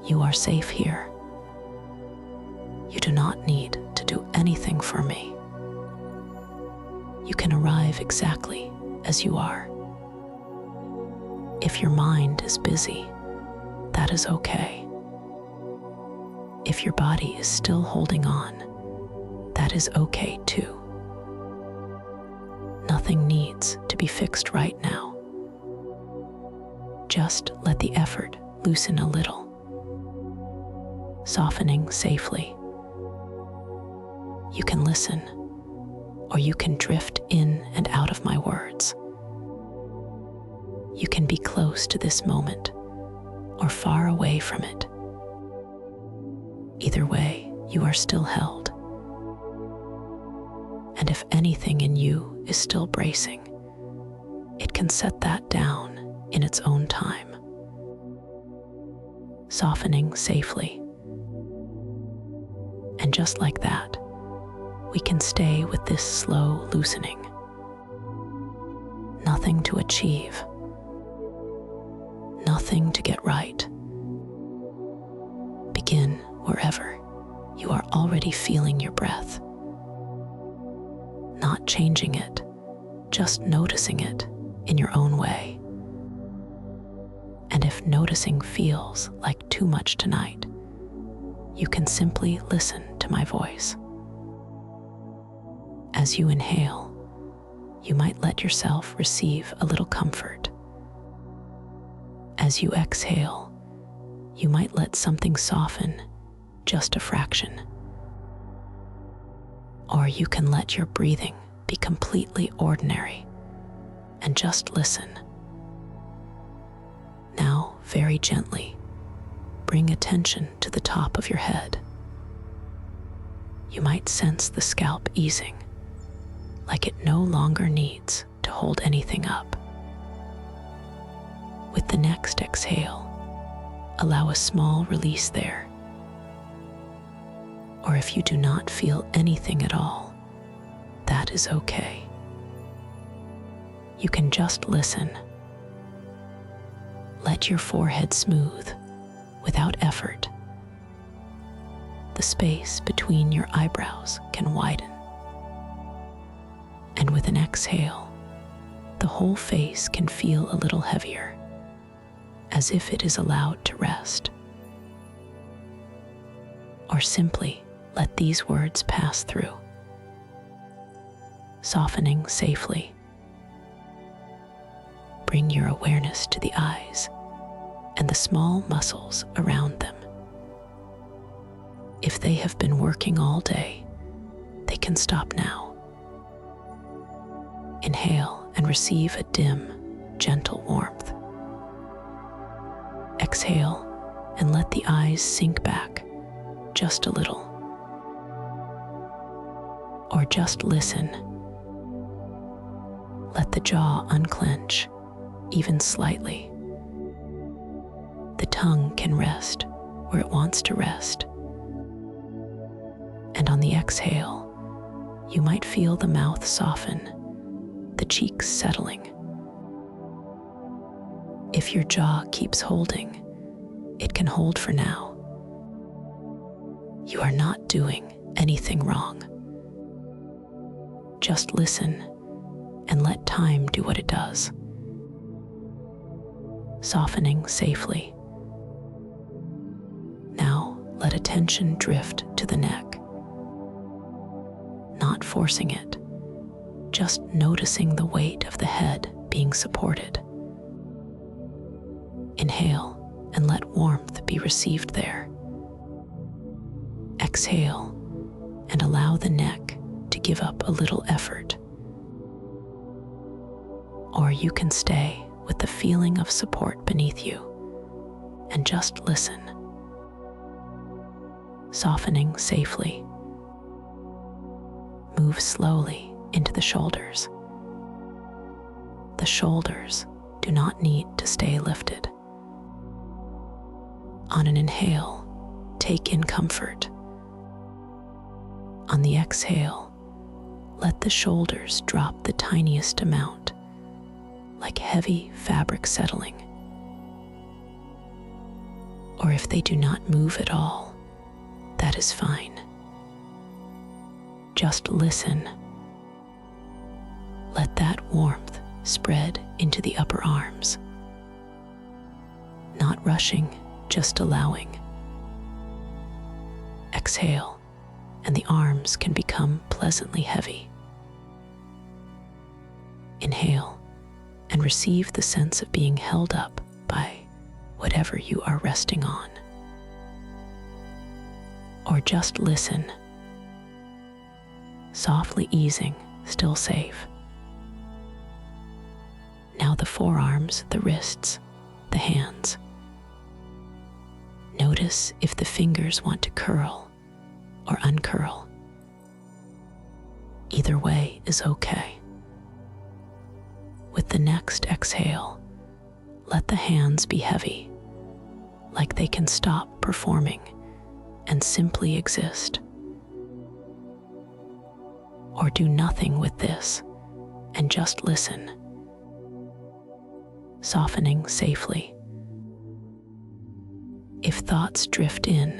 You are safe here. You do not need to do anything for me. You can arrive exactly as you are. If your mind is busy, that is okay. If your body is still holding on, that is okay too. Nothing needs to be fixed right now. Just let the effort loosen a little, softening safely. You can listen, or you can drift in and out of my words. You can be close to this moment, or far away from it. Either way, you are still held. And if anything in you is still bracing, it can set that down in its own time, softening safely. And just like that, we can stay with this slow loosening. Nothing to achieve, nothing to get right. Begin wherever you are already feeling your breath. Not changing it, just noticing it in your own way. And if noticing feels like too much tonight, you can simply listen to my voice. As you inhale, you might let yourself receive a little comfort. As you exhale, you might let something soften just a fraction. Or you can let your breathing be completely ordinary and just listen. Now, very gently, bring attention to the top of your head. You might sense the scalp easing, like it no longer needs to hold anything up. With the next exhale, allow a small release there. Or if you do not feel anything at all, that is okay. You can just listen. Let your forehead smooth without effort. The space between your eyebrows can widen. And with an exhale, the whole face can feel a little heavier, as if it is allowed to rest. Or simply let these words pass through, softening safely. Bring your awareness to the eyes and the small muscles around them. If they have been working all day, they can stop now. Inhale and receive a dim, gentle warmth. Exhale and let the eyes sink back just a little. Or just listen. Let the jaw unclench, even slightly. The tongue can rest where it wants to rest. And on the exhale, you might feel the mouth soften, the cheeks settling. If your jaw keeps holding, it can hold for now. You are not doing anything wrong. Just listen and let time do what it does, softening safely. Now let attention drift to the neck, not forcing it, just noticing the weight of the head being supported. Inhale and let warmth be received there. Exhale and allow the neck to give up a little effort. Or you can stay with the feeling of support beneath you and just listen, softening safely. Move slowly into the shoulders. The shoulders do not need to stay lifted. On an inhale, take in comfort. On the exhale, let the shoulders drop the tiniest amount, like heavy fabric settling. Or if they do not move at all, that is fine. Just listen. Let that warmth spread into the upper arms. Not rushing, just allowing. Exhale, and the arms can become pleasantly heavy. Inhale, and receive the sense of being held up by whatever you are resting on. Or just listen, softly easing, still safe. Now the forearms, the wrists, the hands. Notice if the fingers want to curl or uncurl. Either way is okay. With the next exhale, let the hands be heavy, like they can stop performing and simply exist. Or do nothing with this and just listen, softening safely. If thoughts drift in,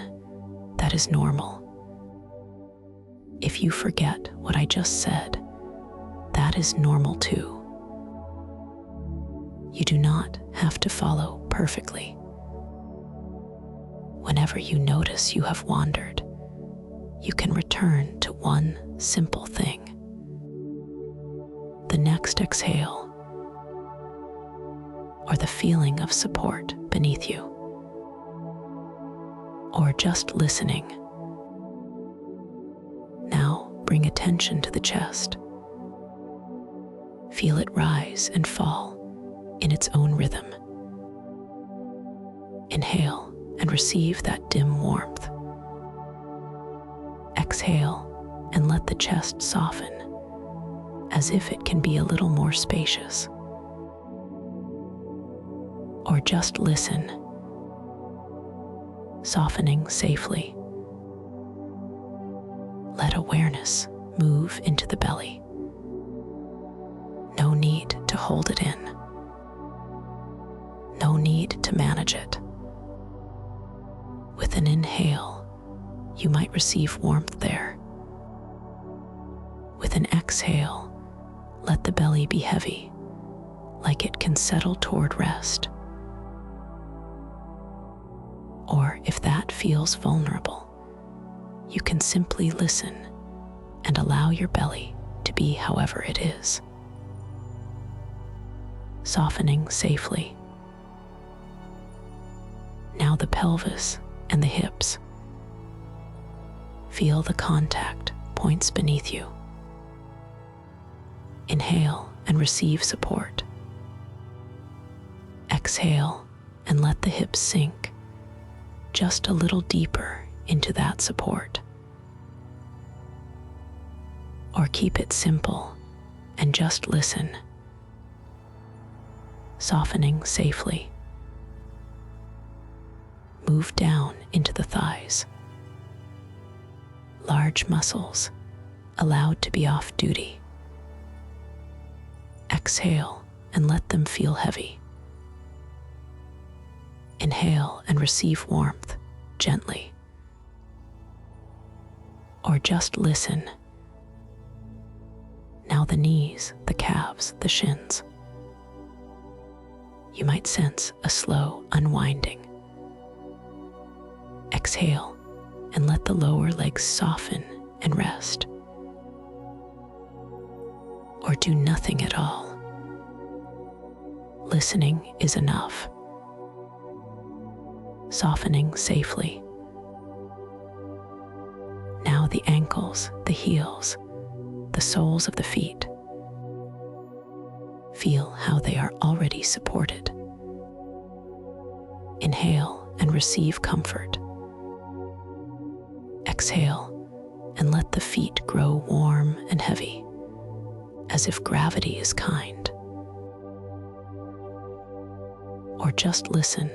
that is normal. If you forget what I just said, that is normal too. You do not have to follow perfectly. Whenever you notice you have wandered, you can return to one simple thing. The next exhale, or the feeling of support beneath you, or just listening. Now bring attention to the chest. Feel it rise and fall in its own rhythm. Inhale and receive that dim warmth. Exhale and let the chest soften, as if it can be a little more spacious. Or just listen, softening safely. Let awareness move into the belly. No need to hold it in. No need to manage it. With an inhale, you might receive warmth there. With an exhale, let the belly be heavy, like it can settle toward rest. Or if that feels vulnerable, you can simply listen and allow your belly to be however it is, softening safely. Now the pelvis and the hips. Feel the contact points beneath you. Inhale and receive support. Exhale and let the hips sink just a little deeper into that support. Or keep it simple and just listen, softening safely. Move down into the thighs. Large muscles allowed to be off duty. Exhale and let them feel heavy. Inhale and receive warmth gently. Or just listen. Now the knees, the calves, the shins. You might sense a slow unwinding. Exhale and let the lower legs soften and rest. Or do nothing at all. Listening is enough. Softening safely. Now the ankles, the heels, the soles of the feet. Feel how they are already supported. Inhale and receive comfort. Exhale and let the feet grow warm and heavy, as if gravity is kind. Or just listen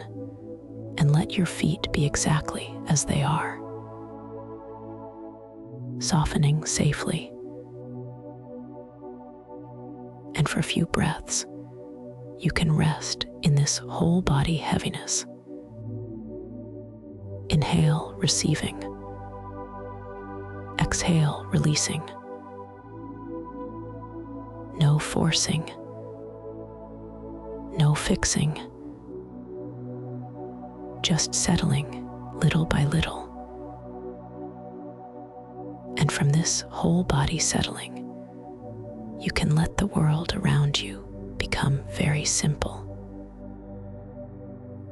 and let your feet be exactly as they are, softening safely. And for a few breaths, you can rest in this whole body heaviness. Inhale, receiving. Exhale, releasing. No forcing. No fixing. Just settling little by little. And from this whole body settling, you can let the world around you become very simple.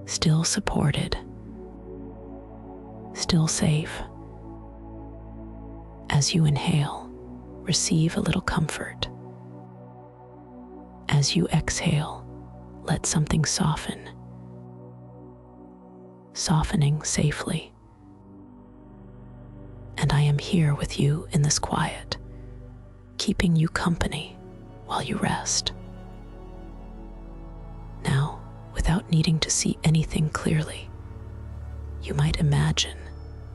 Still supported, still safe. As you inhale, receive a little comfort. As you exhale, let something soften, softening safely. And I am here with you in this quiet, keeping you company while you rest. Now, without needing to see anything clearly, you might imagine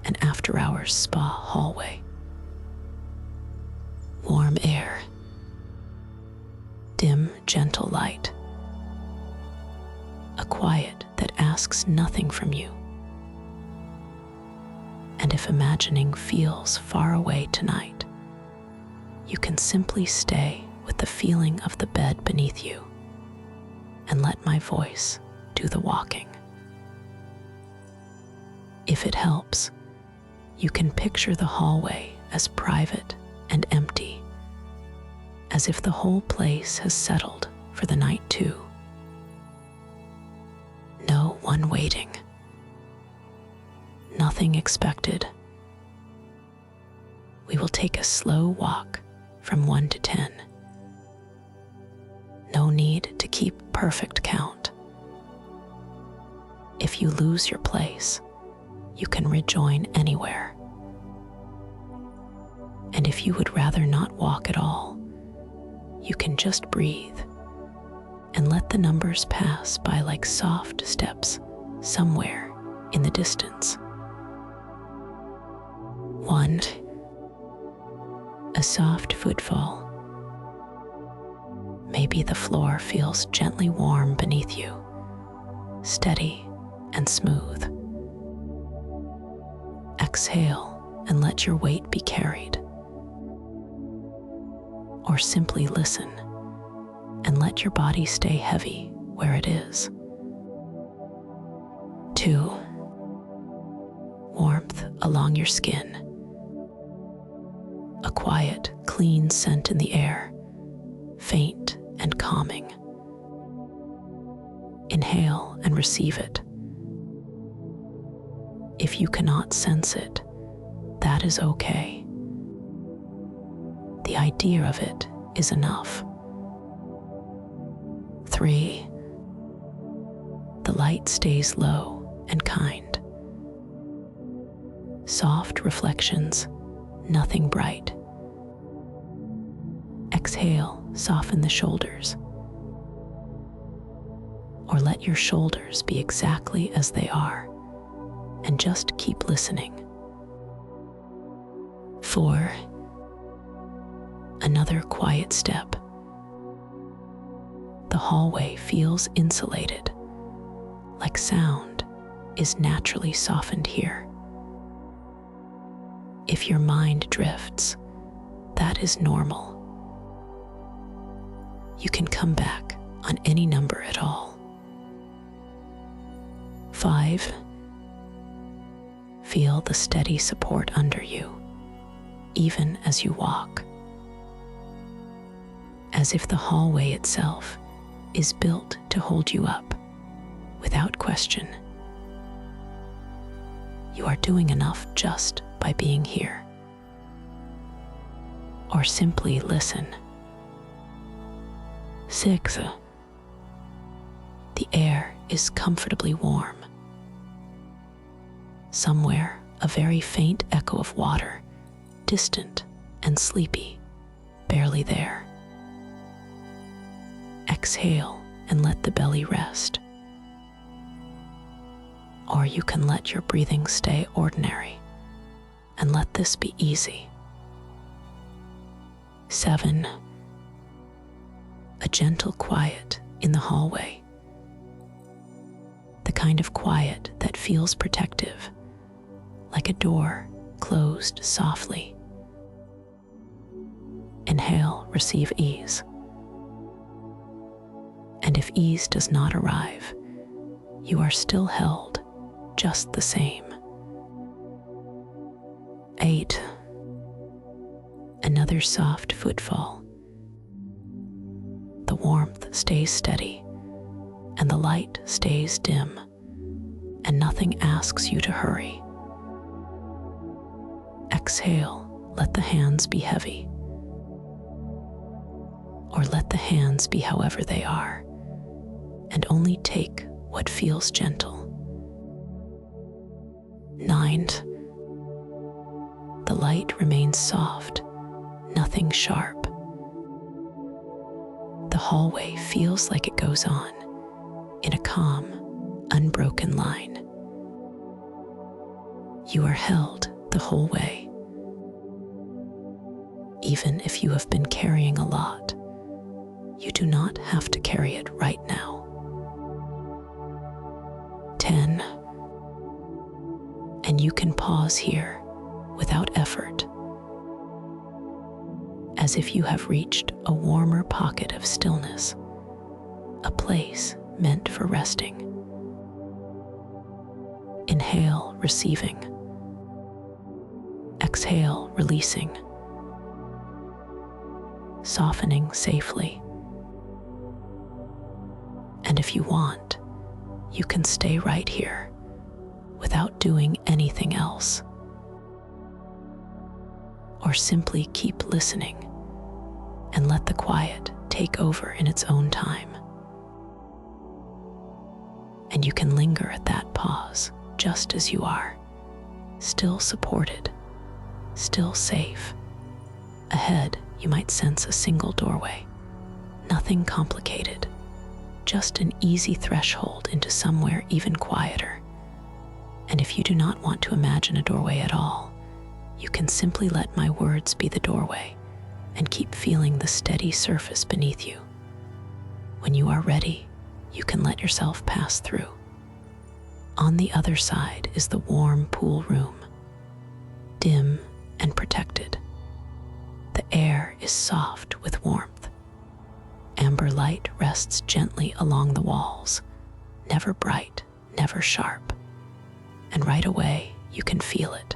an after-hours spa hallway. Warm air, dim, gentle light, a quiet that asks nothing from you. And if imagining feels far away tonight, you can simply stay with the feeling of the bed beneath you and let my voice do the walking. If it helps, you can picture the hallway as private and empty, as if the whole place has settled for the night too. No one waiting. Nothing expected. We will take a slow walk from 1 to 10. No need to keep perfect count. If you lose your place, you can rejoin anywhere. And if you would rather not walk at all, you can just breathe and let the numbers pass by like soft steps somewhere in the distance. 1. A soft footfall. Maybe the floor feels gently warm beneath you, steady and smooth. Exhale and let your weight be carried. Or simply listen and let your body stay heavy where it is. 2. Warmth along your skin. A quiet, clean scent in the air, faint and calming. Inhale and receive it. If you cannot sense it, that is okay. The idea of it is enough. 3. The light stays low and kind. Soft reflections, nothing bright. Exhale, soften the shoulders. Or let your shoulders be exactly as they are, and just keep listening. 4. Another quiet step. The hallway feels insulated, like sound is naturally softened here. If your mind drifts, that is normal. You can come back on any number at all. 5. Feel the steady support under you, even as you walk. As if the hallway itself is built to hold you up, without question. You are doing enough just by being here. Or simply listen. 6. The air is comfortably warm. Somewhere, a very faint echo of water, distant and sleepy, barely there. Exhale and let the belly rest. Or you can let your breathing stay ordinary and let this be easy. 7. A gentle quiet in the hallway. The kind of quiet that feels protective, like a door closed softly. Inhale, receive ease. And if ease does not arrive, you are still held just the same. 8. Another soft footfall. The warmth stays steady, and the light stays dim, and nothing asks you to hurry. Exhale, let the hands be heavy, or let the hands be however they are, and only take what feels gentle. 9. The light remains soft, nothing sharp. The hallway feels like it goes on in a calm, unbroken line. You are held the whole way. Even if you have been carrying a lot, you do not have to carry it right now. 10. And you can pause here without effort, as if you have reached a warmer pocket of stillness, a place meant for resting. Inhale, receiving. Exhale, releasing. Softening safely. And if you want, you can stay right here without doing anything else. Or simply keep listening and let the quiet take over in its own time. And you can linger at that pause just as you are, still supported, still safe. Ahead, you might sense a single doorway, nothing complicated, just an easy threshold into somewhere even quieter. And if you do not want to imagine a doorway at all, you can simply let my words be the doorway and keep feeling the steady surface beneath you. When you are ready, you can let yourself pass through. On the other side is the warm pool room, dim and protected. The air is soft with warmth. Amber light rests gently along the walls, never bright, never sharp. And right away, you can feel it.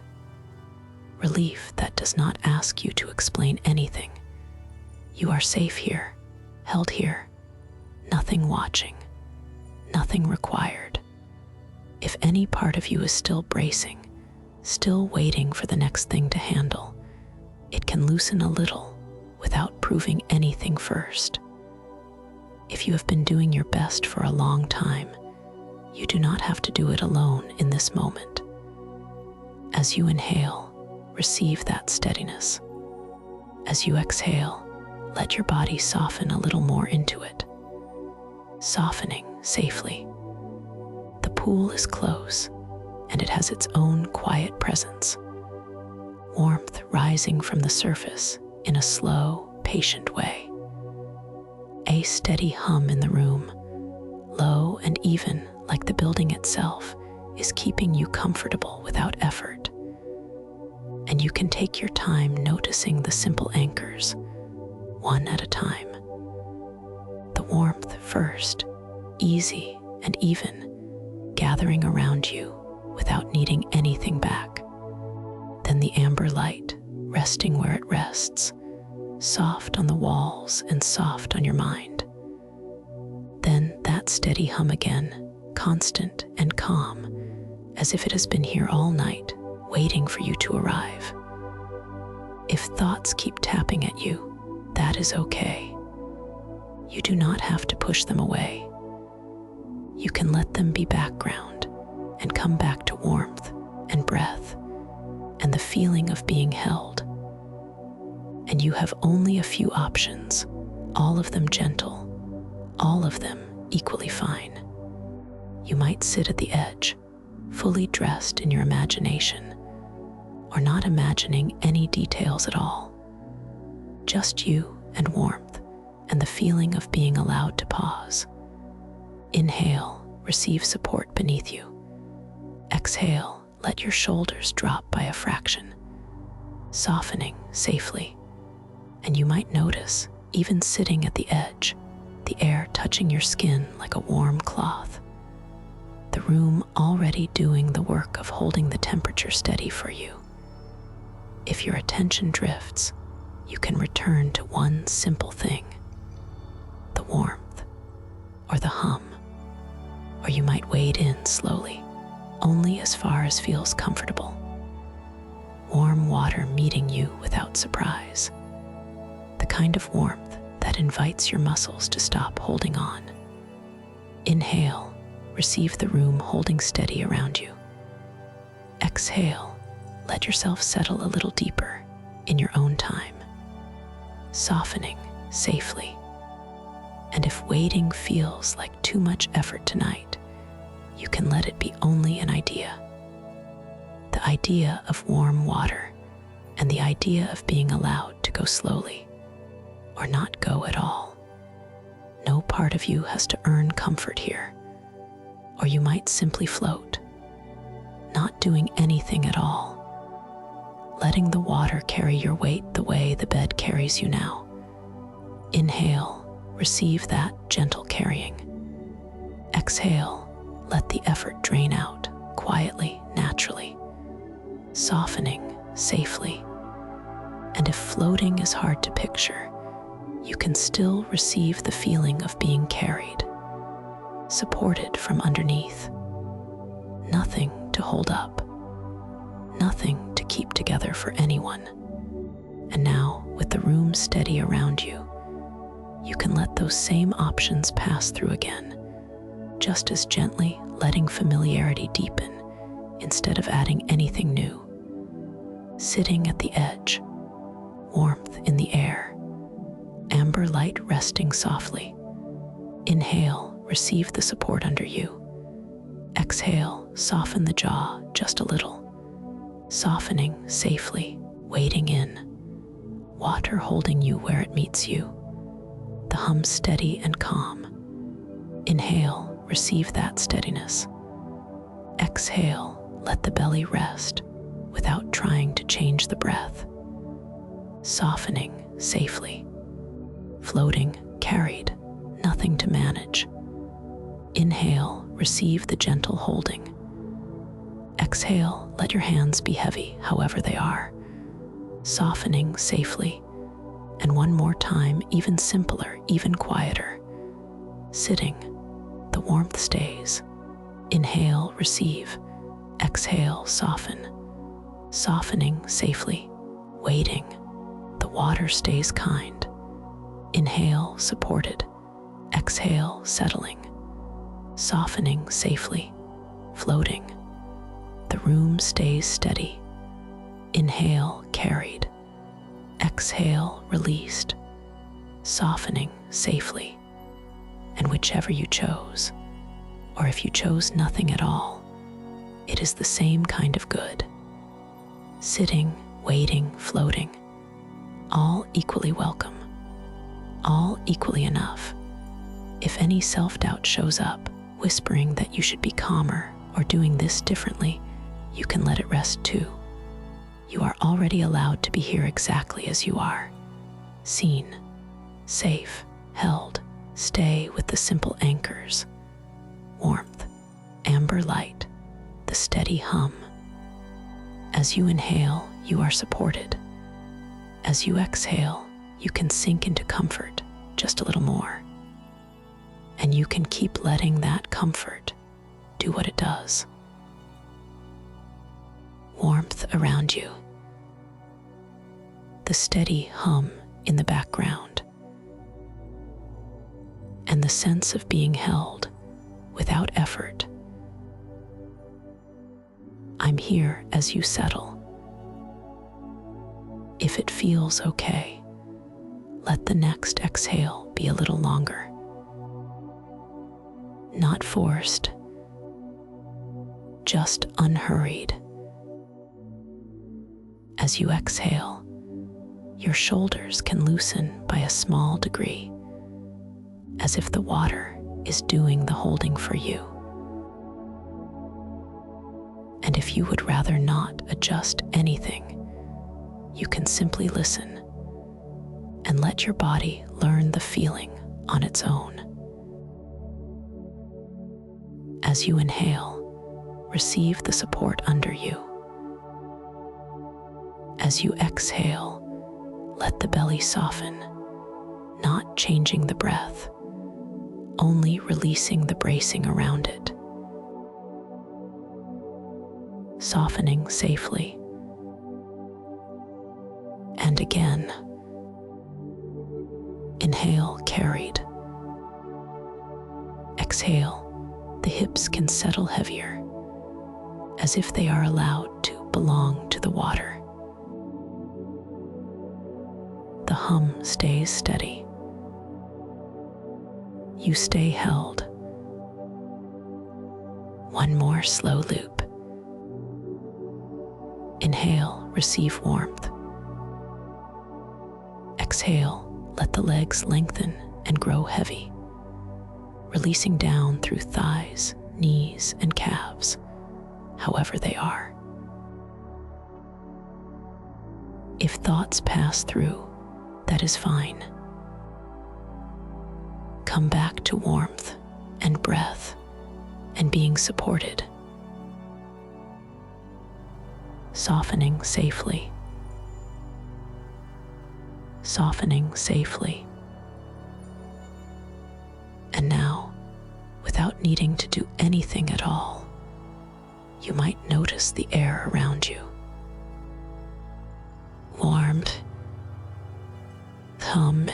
Relief that does not ask you to explain anything. You are safe here, held here, nothing watching, nothing required. If any part of you is still bracing, still waiting for the next thing to handle, it can loosen a little without proving anything first. If you have been doing your best for a long time, you do not have to do it alone in this moment. As you inhale, receive that steadiness. As you exhale, let your body soften a little more into it, softening safely. The pool is close, and it has its own quiet presence, warmth rising from the surface in a slow, patient way. A steady hum in the room, low and even like the building itself, is keeping you comfortable without effort. And you can take your time noticing the simple anchors, one at a time. The warmth first, easy and even, gathering around you without needing anything back. Then the amber light, resting where it rests, soft on the walls and soft on your mind. Then that steady hum again, constant and calm, as if it has been here all night, waiting for you to arrive. If thoughts keep tapping at you, that is okay. You do not have to push them away. You can let them be background and come back to warmth and breath and the feeling of being held. And you have only a few options, all of them gentle, all of them equally fine. You might sit at the edge, fully dressed in your imagination, or not imagining any details at all. Just you and warmth and the feeling of being allowed to pause. Inhale, receive support beneath you. Exhale, let your shoulders drop by a fraction, softening safely. And you might notice, even sitting at the edge, the air touching your skin like a warm cloth. The room already doing the work of holding the temperature steady for you. If your attention drifts, you can return to one simple thing: the warmth, or the hum, or you might wade in slowly, only as far as feels comfortable. Warm water meeting you without surprise. The kind of warmth that invites your muscles to stop holding on. Inhale, receive the room holding steady around you. Exhale, let yourself settle a little deeper in your own time, softening safely. And if waiting feels like too much effort tonight, you can let it be only an idea. The idea of warm water and the idea of being allowed to go slowly or not go at all. No part of you has to earn comfort here, or you might simply float, not doing anything at all, letting the water carry your weight the way the bed carries you now. Inhale, receive that gentle carrying. Exhale, let the effort drain out quietly, naturally, softening safely. And if floating is hard to picture, you can still receive the feeling of being carried, supported from underneath. Nothing to hold up, nothing to keep together for anyone. And now, with the room steady around you, you can let those same options pass through again, just as gently, letting familiarity deepen instead of adding anything new. Sitting at the edge, warmth in the air, amber light resting softly. Inhale, receive the support under you. Exhale, soften the jaw just a little, softening safely, wading in. Water holding you where it meets you. The hum steady and calm. Inhale, receive that steadiness. Exhale, let the belly rest without trying to change the breath. Softening safely. Floating, carried, nothing to manage. Inhale, receive the gentle holding. Exhale, let your hands be heavy, however they are, softening safely. And one more time, even simpler, even quieter. Sitting, the warmth stays. Inhale, receive. Exhale, soften. Softening safely. Waiting, the water stays kind. Inhale, supported. Exhale, settling. Softening safely. Floating. The room stays steady. Inhale, carried. Exhale, released. Softening safely. And whichever you chose, or if you chose nothing at all, it is the same kind of good. Sitting, waiting, floating, all equally welcome, all equally enough. If any self-doubt shows up, whispering that you should be calmer or doing this differently, you can let it rest too. You are already allowed to be here exactly as you are. Seen, safe, held. Stay with the simple anchors. Warmth, amber light, the steady hum. As you inhale, you are supported. As you exhale, you can sink into comfort just a little more. And you can keep letting that comfort do what it does. Warmth around you. The steady hum in the background. And the sense of being held without effort. I'm here as you settle. If it feels okay, let the next exhale be a little longer. Not forced, just unhurried. As you exhale, your shoulders can loosen by a small degree, as if the water is doing the holding for you. And And if you would rather not adjust anything, you can simply listen and let your body learn the feeling on its own. As you inhale, receive the support under you. As you exhale, let the belly soften, not changing the breath, only releasing the bracing around it. Softening safely. And again. Inhale, carried. Exhale, the hips can settle heavier, as if they are allowed to belong to the water. The hum stays steady. You stay held. One more slow loop. Inhale, receive warmth. Exhale, let the legs lengthen and grow heavy, releasing down through thighs, knees, and calves, however they are. If thoughts pass through, that is fine. Come back to warmth and breath and being supported. Softening safely. Softening safely. And now, without needing to do anything at all, you might notice the air around you. Warmed, hum,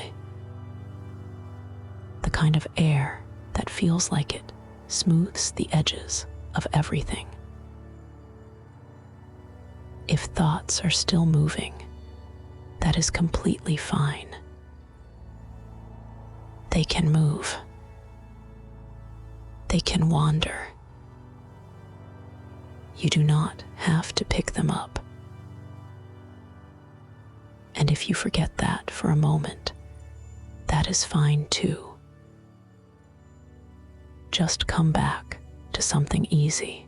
the kind of air that feels like it smooths the edges of everything. If thoughts are still moving, that is completely fine. They can move. They can wander. You do not have to pick them up. And if you forget that for a moment, that is fine too. Just come back to something easy.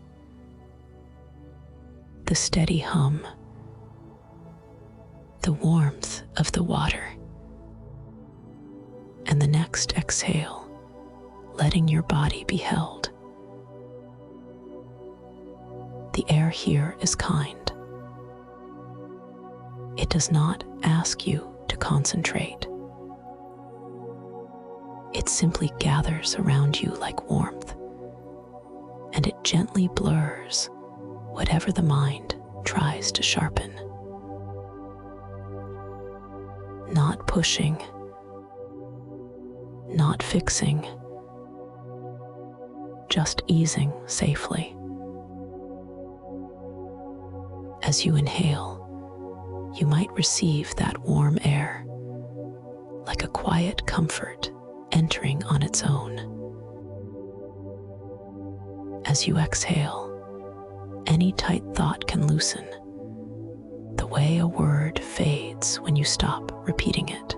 The steady hum, the warmth of the water, and the next exhale, letting your body be held. The air here is kind. It does not ask you to concentrate. It simply gathers around you like warmth, and it gently blurs whatever the mind tries to sharpen. Not pushing, not fixing, just easing safely. As you inhale, you might receive that warm air, like a quiet comfort entering on its own. As you exhale, any tight thought can loosen, the way a word fades when you stop repeating it.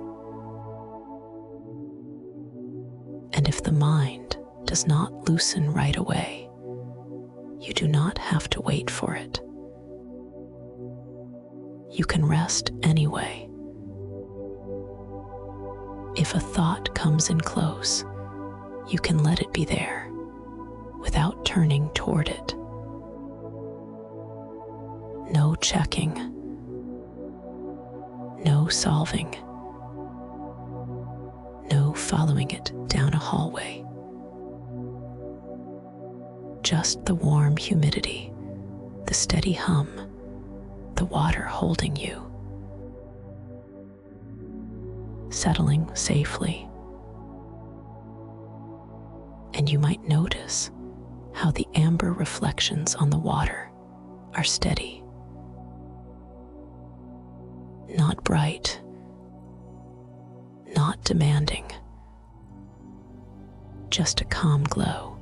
And if the mind does not loosen right away, you do not have to wait for it. You can rest anyway. If a thought comes in close, you can let it be there without turning toward it. No checking, no solving, no following it down a hallway. Just the warm humidity, the steady hum, the water holding you, settling safely. And you might notice how the amber reflections on the water are steady. Not bright, not demanding, just a calm glow,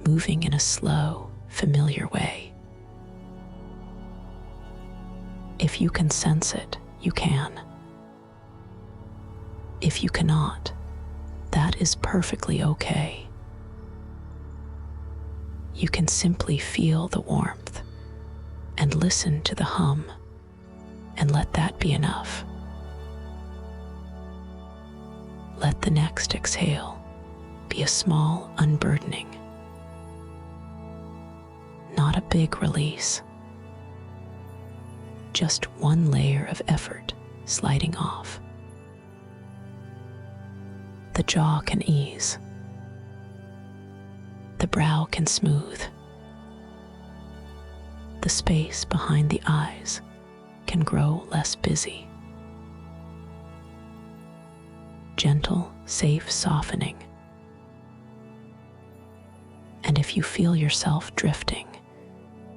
moving in a slow, familiar way. If you can sense it, you can. If you cannot, that is perfectly okay. You can simply feel the warmth and listen to the hum, and let that be enough. Let the next exhale be a small unburdening, not a big release, just one layer of effort sliding off. The jaw can ease, the brow can smooth, the space behind the eyes can grow less busy. Gentle, safe softening. And if you feel yourself drifting,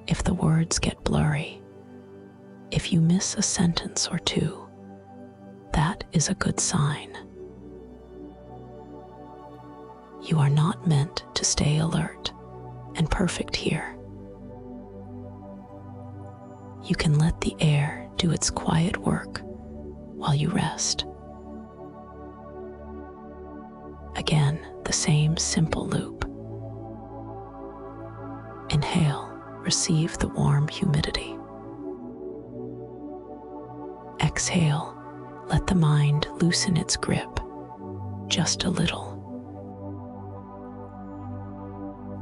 if the words get blurry, if you miss a sentence or two, that is a good sign. You are not meant to stay alert and perfect here. You can let the air do its quiet work while you rest. Again, the same simple loop. Inhale, receive the warm humidity. Exhale, let the mind loosen its grip, just a little.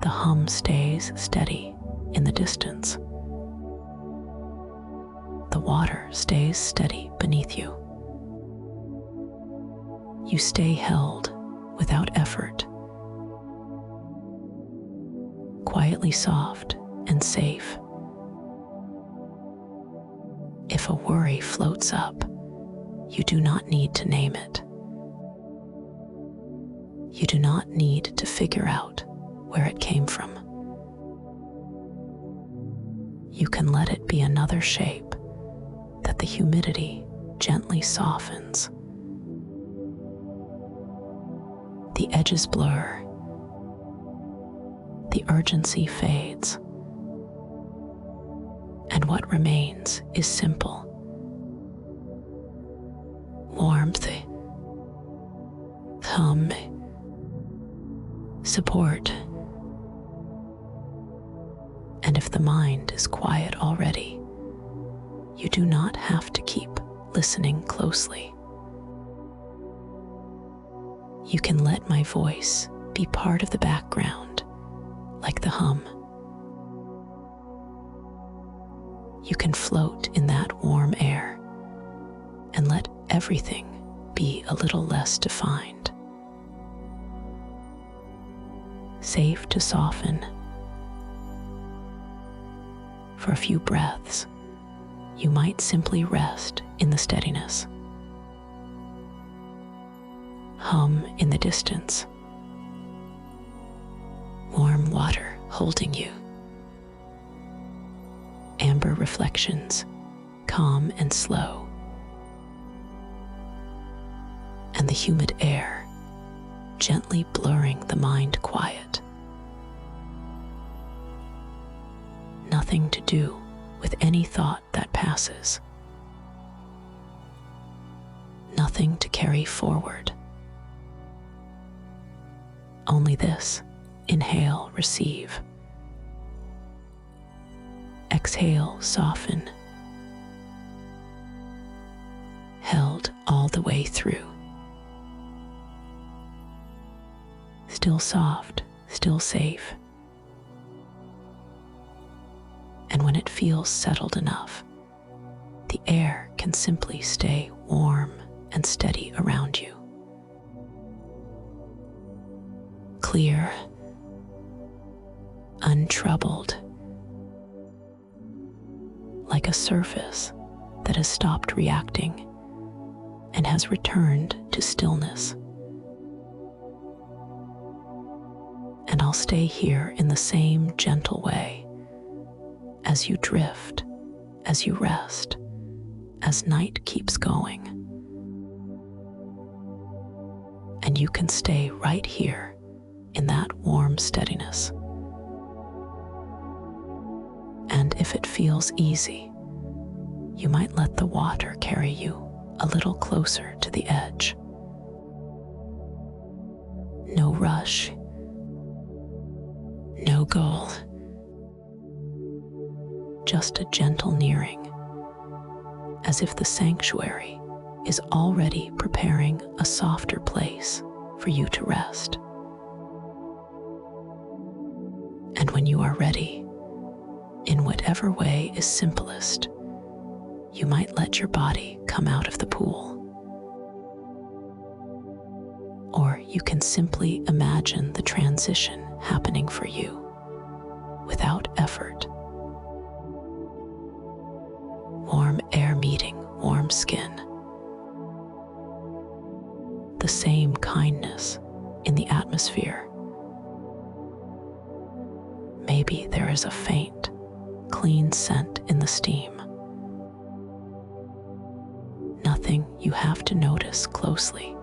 The hum stays steady in the distance. The water stays steady beneath you. You stay held without effort, quietly soft and safe. If a worry floats up, you do not need to name it. You do not need to figure out where it came from. You can let it be another shape that the humidity gently softens. The edges blur, the urgency fades, and what remains is simple. Warmth, hum, support. And if the mind is quiet already, you do not have to keep listening closely. You can let my voice be part of the background, like the hum. You can float in that warm air and let everything be a little less defined. Safe to soften. For a few breaths, you might simply rest in the steadiness. Hum in the distance. Warm water holding you. Amber reflections, calm and slow. And the humid air, gently blurring the mind quiet. Nothing to do with any thought that passes. Nothing to carry forward. Only this: inhale, receive. Exhale, soften. Held all the way through. Still soft, still safe. And when it feels settled enough, the air can simply stay warm and steady around you. Clear, untroubled, like a surface that has stopped reacting and has returned to stillness. And I'll stay here in the same gentle way as you drift, as you rest, as night keeps going. And you can stay right here in that warm steadiness. And if it feels easy, you might let the water carry you a little closer to the edge. No rush, no goal, just a gentle nearing, as if the sanctuary is already preparing a softer place for you to rest. And when you are ready, in whatever way is simplest, you might let your body come out of the pool. Or you can simply imagine the transition happening for you without effort. Warm air meeting warm skin. The same kindness in the atmosphere. Maybe there is a faint, clean scent in the steam. Nothing you have to notice closely.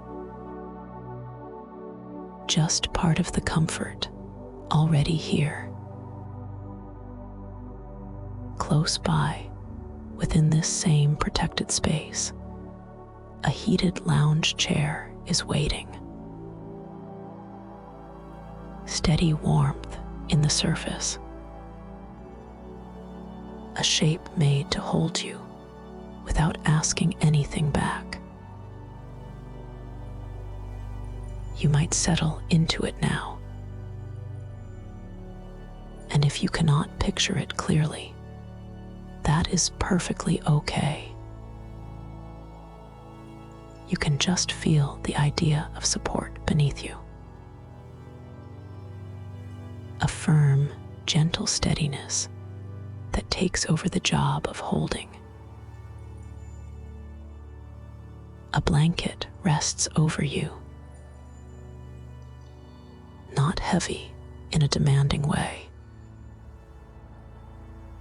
Just part of the comfort already here. Close by, within this same protected space, a heated lounge chair is waiting. Steady warmth in the surface. A shape made to hold you without asking anything back. You might settle into it now. And if you cannot picture it clearly, that is perfectly okay. You can just feel the idea of support beneath you. A firm, gentle steadiness that takes over the job of holding. A blanket rests over you, not heavy in a demanding way.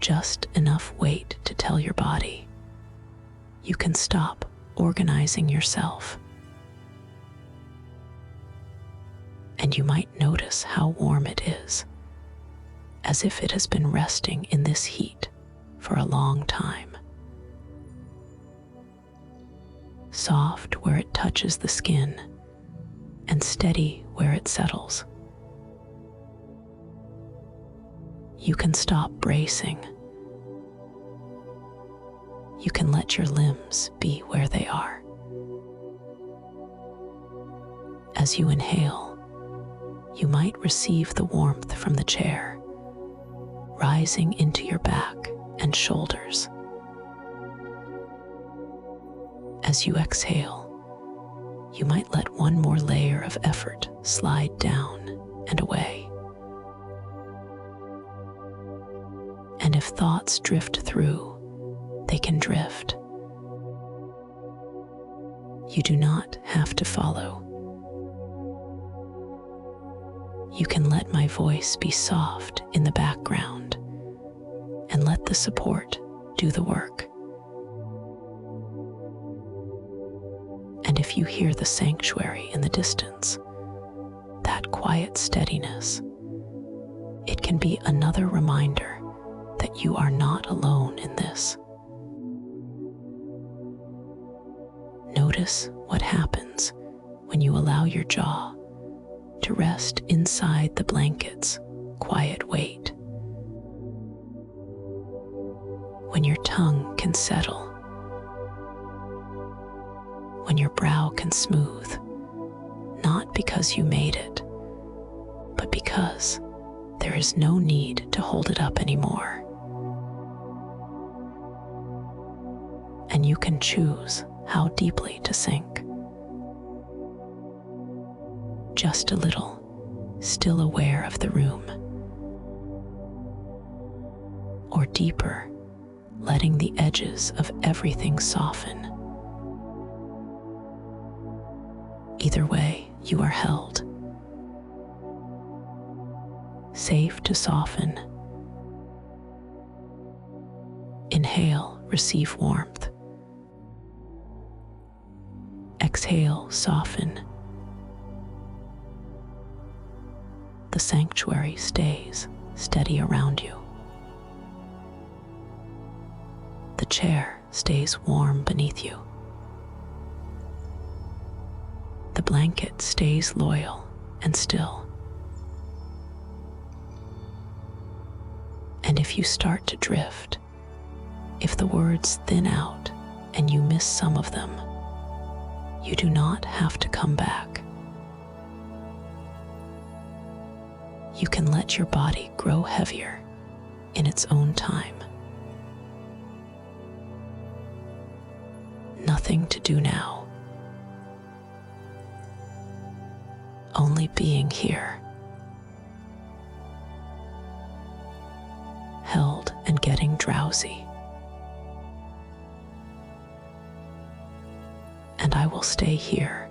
Just enough weight to tell your body you can stop organizing yourself. And you might notice how warm it is, as if it has been resting in this heat for a long time. Soft where it touches the skin, and steady where it settles. You can stop bracing. You can let your limbs be where they are. As you inhale, you might receive the warmth from the chair, rising into your back and shoulders. As you exhale, you might let one more layer of effort slide down and away. And if thoughts drift through, they can drift. You do not have to follow. You can let my voice be soft in the background and let the support do the work. And if you hear the sanctuary in the distance, that quiet steadiness, it can be another reminder that you are not alone in this. Notice what happens when you allow your jaw to rest inside the blanket's quiet weight. When your tongue can settle, when your brow can smooth, not because you made it, but because there is no need to hold it up anymore. And you can choose how deeply to sink. Just a little, still aware of the room. Or deeper, letting the edges of everything soften. Either way, you are held. Safe to soften. Inhale, receive warmth. Exhale, soften. The sanctuary stays steady around you. The chair stays warm beneath you. The blanket stays loyal and still. And if you start to drift, If the words thin out and you miss some of them, you do not have to come back. You can let your body grow heavier in its own time. Nothing to do now. Only being here. Held and getting drowsy. And I will stay here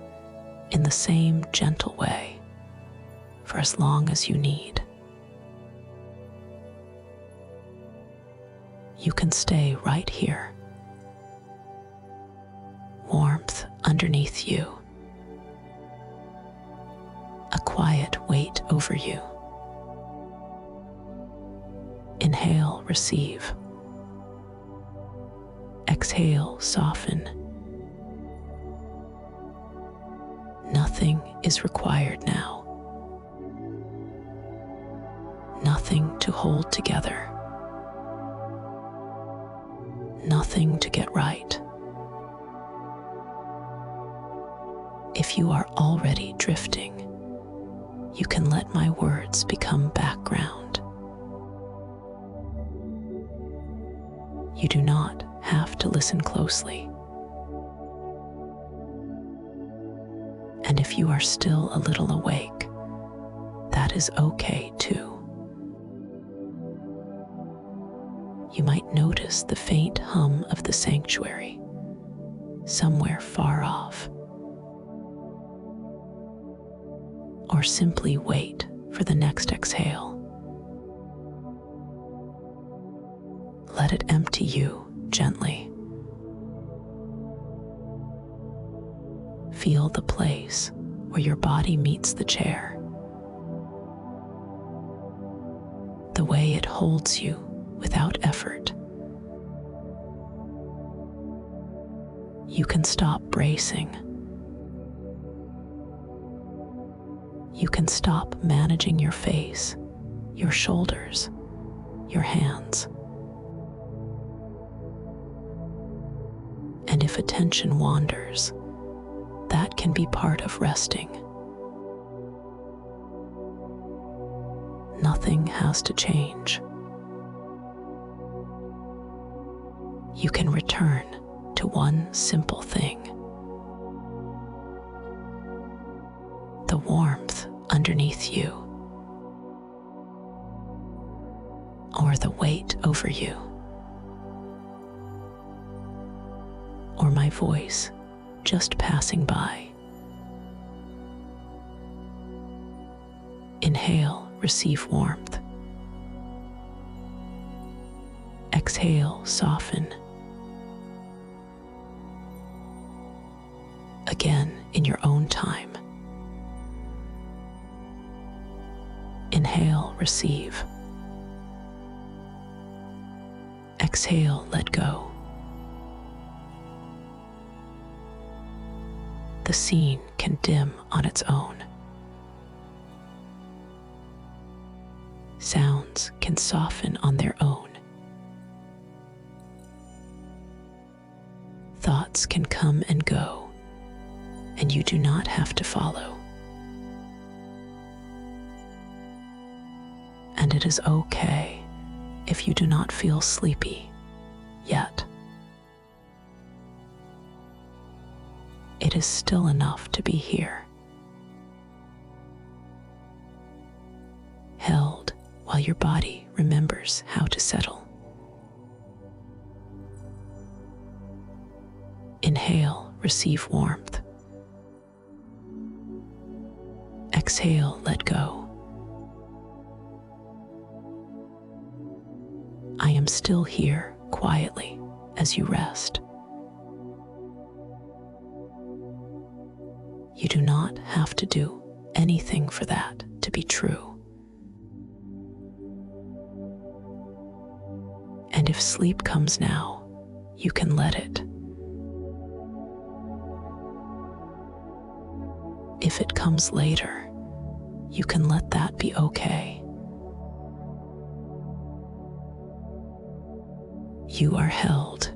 in the same gentle way for as long as you need. You can stay right here. Warmth underneath you. A quiet weight over you. Inhale, receive. Exhale, soften. Nothing is required now. Nothing to hold together. Nothing to get right. If you are already drifting, you can let my words become background. You do not have to listen closely. And if you are still a little awake, that is okay too. You might notice the faint hum of the sanctuary, somewhere far off. Or simply wait for the next exhale. Let it empty you gently. Feel the place where your body meets the chair. The way it holds you without effort. You can stop bracing. You can stop managing your face, your shoulders, your hands. And if attention wanders, that can be part of resting. Nothing has to change. You can return to one simple thing. The warmth underneath you, or the weight over you, or my voice just passing by. Inhale, receive warmth. Exhale, soften. Again, in your own time. Inhale, receive. Exhale, let go. The scene can dim on its own. Sounds can soften on their own. Thoughts can come and go, and you do not have to follow. And it is okay if you do not feel sleepy yet. It is still enough to be here, held while your body remembers how to settle. Inhale, receive warmth. Exhale, let go. I am still here quietly as you rest. You do not have to do anything for that to be true. And if sleep comes now, you can let it. If it comes later, you can let that be okay. You are held